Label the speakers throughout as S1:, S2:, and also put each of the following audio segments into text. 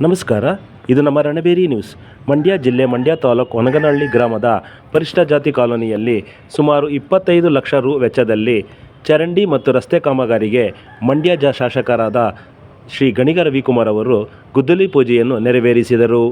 S1: ನಮಸ್ಕಾರ, ಇದು ನಮ್ಮ ರಣಬೇರಿ ನ್ಯೂಸ್. ಮಂಡ್ಯ ಜಿಲ್ಲೆ ಮಂಡ್ಯ ತಾಲೂಕು ಹೊನಗನಹಳ್ಳಿ ಗ್ರಾಮದ ಪರಿಶಿಷ್ಟ ಜಾತಿ ಕಾಲೋನಿಯಲ್ಲಿ ಸುಮಾರು 25 ಲಕ್ಷ ರು ವೆಚ್ಚದಲ್ಲಿ ಚರಂಡಿ ಮತ್ತು ರಸ್ತೆ ಕಾಮಗಾರಿಗೆ ಮಂಡ್ಯ ಶಾಸಕರಾದ ಶ್ರೀ ಗಣಿಗ ರವಿಕುಮಾರ್ ಅವರು ಗುದ್ದಲಿ ಪೂಜೆಯನ್ನು ನೆರವೇರಿಸಿದರು.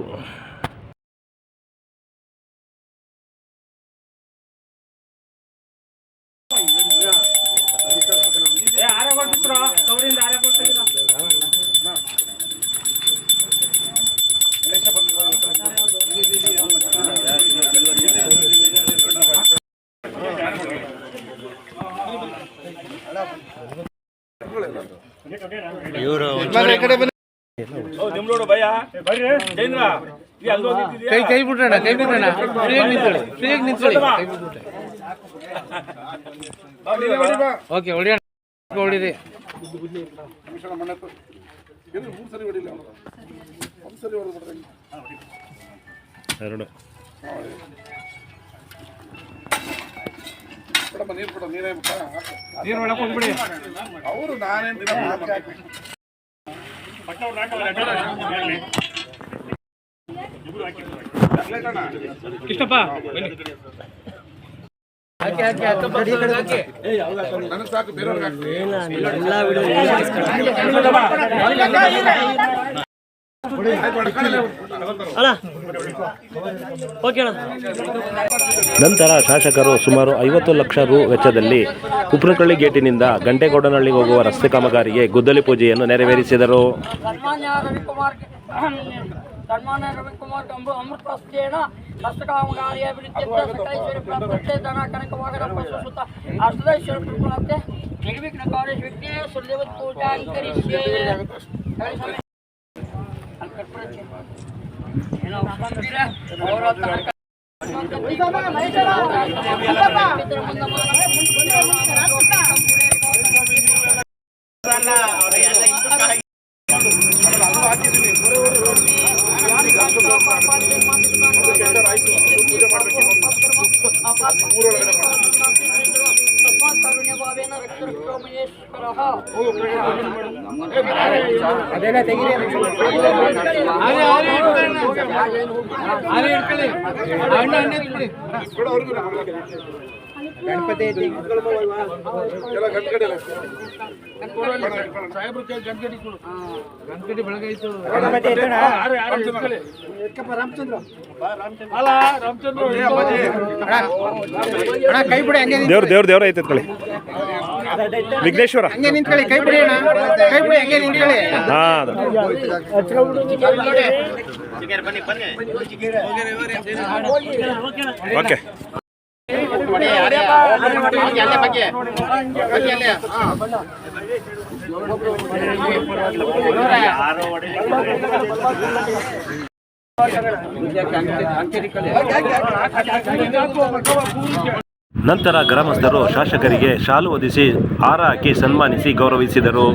S2: ಕೈ ಬಿಟ್ರಣ ಓಕೆ ಹೊಡಿಯೋಣ ಹೊಡಿದೆ
S1: ಎರಡು
S2: ನೀರು ಒಳಗೆ ಹೋಗ್ಬಿಡಿ.
S3: ಅವರು ನಾನೇನು
S2: ಕೃಷ್ಣಪ್ಪ
S3: ನನಗೆ ಸಾಕು, ಬೇರೆಯವ್ರಿಗೆ
S1: ನಂತರ ಶಾಸಕರು ಸುಮಾರು 50 ಲಕ್ಷ ರು ವೆಚ್ಚದಲ್ಲಿ ಉಪ್ರಕಳ್ಳಿ ಗೇಟಿನಿಂದ ಗಂಟೆಗೌಡನಹಳ್ಳಿಗೆ ಹೋಗುವ ರಸ್ತೆ ಕಾಮಗಾರಿಗೆ ಗುದ್ದಲಿ ಪೂಜೆಯನ್ನು ನೆರವೇರಿಸಿದರು.
S4: ಸನ್ಮಾನ್ಯ ರವಿಕುಮಾರ್ ಅಮೃತ ಹಸ್ತೇನ ಹಸ್ತಕಾಮಗಾರಿ ಅಭಿವೃದ್ಧಿ ಧನ ಕನಕವಾಗರ ಪಶುಸುತ್ತ ಅಷ್ಟದೈಶ್ವರ ಪ್ರಕೃತಿ ನಿರ್ವಿಘ್ನ ಕಾರ್ಯ ವ್ಯಕ್ತಿ ಸುದೇವತ್ ಪೂಜಾ ಅಂಕರಿಸಿ
S2: ಗಣಪತಿ ಬೆಳಗಾಯ್ತು. ಕೈ ಬಿಡಿ ಹಂಗೆ
S1: ದೇವ್ರ ಐತೆ ವಿಘ್ನೇಶ್ವರ
S2: ಹಂಗೆ ನಿಂತ್ಕೊಳ್ಳಿ. ಕೈ ಬಿಡಿ ಅಣ್ಣ, ಕೈ ಬಿಡಿ ಹಂಗೆ ನಿಂತ್ಕೊಳ್ಳಿ.
S1: ಓಕೆ. ನಂತರ ಗ್ರಾಮಸ್ಥರು ಶಾಸಕರಿಗೆ ಶಾಲು ಹೊದಿಸಿ ಹಾರ ಹಾಕಿ ಸನ್ಮಾನಿಸಿ ಗೌರವಿಸಿದರು.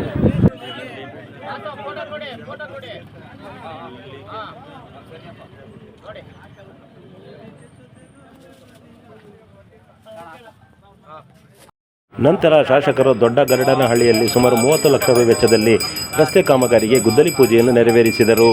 S1: ನಂತರ ಶಾಸಕರು ದೊಡ್ಡ ಗರಡನಹಳ್ಳಿಯಲ್ಲಿ ಸುಮಾರು 30 ಲಕ್ಷ ರು ವೆಚ್ಚದಲ್ಲಿ ರಸ್ತೆ ಕಾಮಗಾರಿಗೆ ಗುದ್ದಲಿ ಪೂಜೆಯನ್ನು ನೆರವೇರಿಸಿದರು.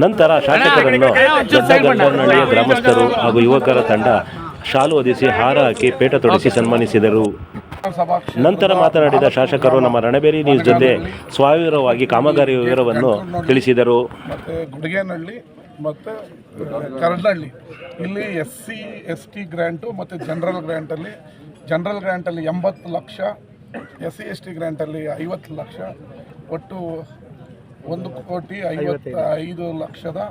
S1: ನಂತರ ಶಾಸಕರನ್ನು ದೊಡ್ಡಗಂಡನಹಳ್ಳಿಯ ಗ್ರಾಮಸ್ಥರು ಹಾಗೂ ಯುವಕರ ತಂಡ ಶಾಲು ಹೊದಿಸಿ ಹಾರ ಹಾಕಿ ಪೇಟ ತೊಡಿಸಿ ಸನ್ಮಾನಿಸಿದರು. ನಂತರ ಮಾತನಾಡಿದ ಶಾಸಕರು ನಮ್ಮ ರಣಬೇರಿ ನ್ಯೂಸ್ ಜೊತೆ ಸ್ವಾವಿರವಾಗಿ ಕಾಮಗಾರಿ ವಿವರವನ್ನು ತಿಳಿಸಿದರು.
S3: ಮತ್ತು ಗುಡಿಗೇನಹಳ್ಳಿ ಮತ್ತು ಕರಡ್ನಹಳ್ಳಿ ಇಲ್ಲಿ SC ST ಗ್ರ್ಯಾಂಟು ಮತ್ತು ಜನರಲ್ ಗ್ರ್ಯಾಂಟಲ್ಲಿ 80 ಲಕ್ಷ, SC ST ಗ್ರ್ಯಾಂಟಲ್ಲಿ 50 ಲಕ್ಷ, ಒಟ್ಟು 1,55,00,000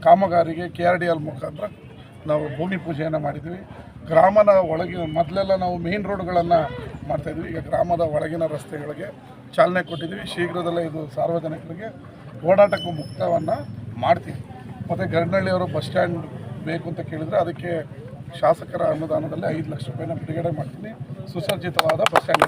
S3: ಕಾಮಗಾರಿಗೆ KRDL ಮುಖಾಂತರ ನಾವು ಭೂಮಿ ಪೂಜೆಯನ್ನು ಮಾಡಿದ್ವಿ. ಗ್ರಾಮದ ಒಳಗಿನ ಮೊದಲೆಲ್ಲ ನಾವು ಮೇನ್ ರೋಡ್ಗಳನ್ನು ಮಾಡ್ತಾಯಿದ್ವಿ. ಈಗ ಗ್ರಾಮದ ಒಳಗಿನ ರಸ್ತೆಗಳಿಗೆ ಚಾಲನೆ ಕೊಟ್ಟಿದ್ವಿ. ಶೀಘ್ರದಲ್ಲೇ ಇದು ಸಾರ್ವಜನಿಕರಿಗೆ ಓಡಾಟಕ್ಕೂ ಮುಕ್ತವನ್ನು ಮಾಡ್ತೀವಿ. ಮತ್ತು ಗರಡ್ನಹಳ್ಳಿಯವರು ಬಸ್ ಸ್ಟ್ಯಾಂಡ್ ಬೇಕು ಅಂತ ಕೇಳಿದರೆ ಅದಕ್ಕೆ ಶಾಸಕರ ಅನುದಾನದಲ್ಲಿ 5 ಲಕ್ಷ ರೂಪಾಯಿನ ಬಿಡುಗಡೆ ಮಾಡ್ತೀನಿ. ಸುಸಜ್ಜಿತವಾದ ಬಸ್ ಸ್ಟ್ಯಾಂಡ್